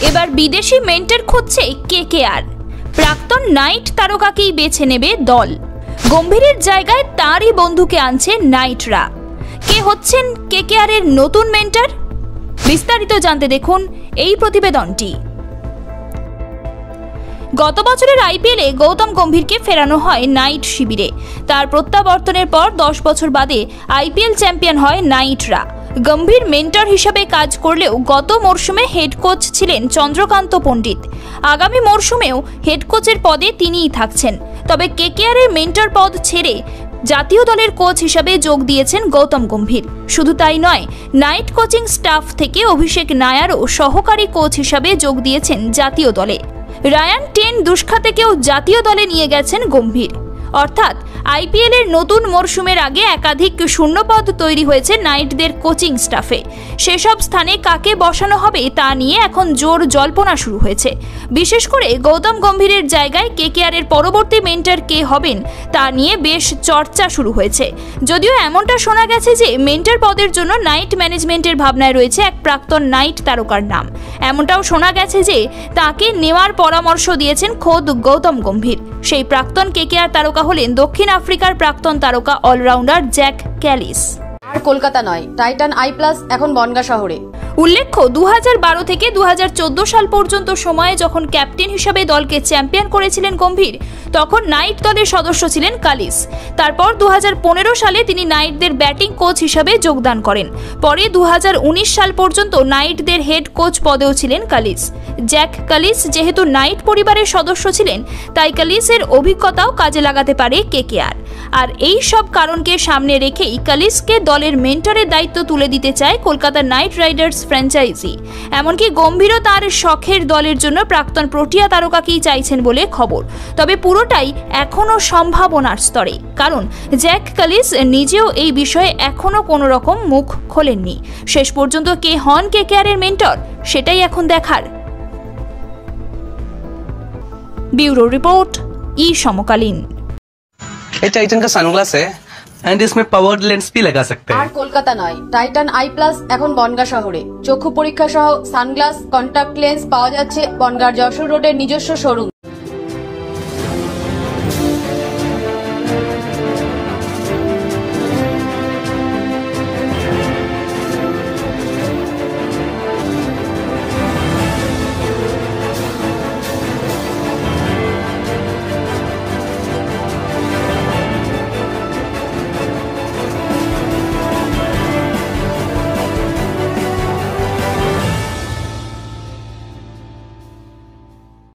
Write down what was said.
এবার বিদেশি মেন্টর খুঁজছে কেকেআর। প্রাক্তন নাইট তারকাকেই বেছে নেবে দল। গম্ভীরের জায়গায় তারই বন্ধুকে আনছে নাইটরা। কে হচ্ছেন কেকেআর এর নতুন মেন্টর? বিস্তারিত জানতে দেখুন এই প্রতিবেদনটি। গত বছরের আইপিএলে গৌতম গম্ভীরকে ফেরানো হয় নাইট শিবিরে। তার প্রত্যাবর্তনের পর 10 বছর বাদে আইপিএল চ্যাম্পিয়ন হয় নাইটরা। গম্ভীর মেন্টর হিসেবে কাজ করলেও গত মরশুমে হেড কোচ ছিলেন চন্দ্রকান্ত পণ্ডিত। আগামী মরশুমেও হেড কোচের পদে তিনিই থাকছেন। তবে কেকেআর এর মেন্টর পদ ছেড়ে জাতীয় দলের কোচ হিসেবে যোগ দিয়েছেন গৌতম গম্ভীর। শুধু তাই নয়, নাইট কোচিং স্টাফ থেকে অভিষেক নায়ারও সহকারী কোচ হিসেবে যোগ দিয়েছেন জাতীয় দলে। রায়ান টেন দুষ্খাতেকেও জাতীয় দলে নিয়ে গেছেন গম্ভীর। অর্থাৎ আইপিএল এর নতুন মরশুমের আগে একাধিক শূন্যপদ তৈরি হয়েছে নাইটদের কোচিং স্টাফে। সেসব স্থানে কাকে বসানো হবে তা নিয়ে এখন জোর জল্পনা শুরু হয়েছে। বিশেষ করে গৌতম গম্ভীরের জায়গায় কেকেআর এর পরবর্তী মেন্টর কে হবেন তা নিয়ে বেশ চর্চা শুরু হয়েছে। যদিও এমনটা শোনা গেছে যে মেন্টর পদের জন্য নাইট ম্যানেজমেন্টের ভাবনায় রয়েছে এক প্রাক্তন নাইট তারকার নাম। এমনটাও শোনা গেছে যে তাকে নেওয়ার পরামর্শ দিয়েছেন খোদ গৌতম গম্ভীর। সেই প্রাক্তন কেকেআর তারকা হলেন দক্ষিণ আফ্রিকার প্রাক্তন তারকা অলরাউন্ডার জ্যাক ক্যালিস। আর কলকাতা নয়, টাইটান আই প্লাস এখন বনগাঁ শহরে। উল্লেখ্য 2012 থেকে 2014 সাল পর্যন্ত সময়ে যখন ক্যাপ্টেন হিসেবে দলকে চ্যাম্পিয়ন করেছিলেন গম্ভীর, তখন নাইট দলের সদস্য ছিলেন কালিস। তারপর 2015 সালে তিনি নাইটদের ব্যাটিং কোচ হিসেবে যোগদান করেন। পরে 2019 সাল পর্যন্ত নাইটদের হেড কোচ পদেও ছিলেন কালিস। জ্যাক কালিস যেহেতু নাইট পরিবারের সদস্য ছিলেন, তাই কালিসের অভিজ্ঞতাও কাজে লাগাতে পারে কেকেআর। আর এই সব কারণকে সামনে রেখেই কালিসকে দলের মেন্টরের দায়িত্ব তুলে দিতে চায় কলকাতা নাইট রাইডার্স ফ্র্যাঞ্চাইজি। এমনকি গম্ভীরও তার শখের দলের জন্য প্রাক্তন প্রোটিয়া তারকাকেই চাইছেন বলে খবর। তবে পুরোটাই এখনও সম্ভাবনার স্তরে, কারণ জ্যাক কালিস নিজেও এই বিষয়ে এখনও কোনো রকম মুখ খোলেননি। শেষ পর্যন্ত কে হন কেকেআর এর মেন্টর, সেটাই এখন দেখার। ब्यूरो रिपोर्ट, ई समकालीन। ये टाइटन का सनग्लास है एंड इसमें पावर्ड लेंस भी लगा सकते हैं। আর কলকাতা নয়, টাইটান আই প্লাস এখন বনগাঁ শহরে। চক্ষু পরীক্ষা সহ সানগ্লাস, কন্টাক্ট লেন্স পাওয়া যাচ্ছে বনগাঁর যশোর রোডের নিজস্ব শোরুম।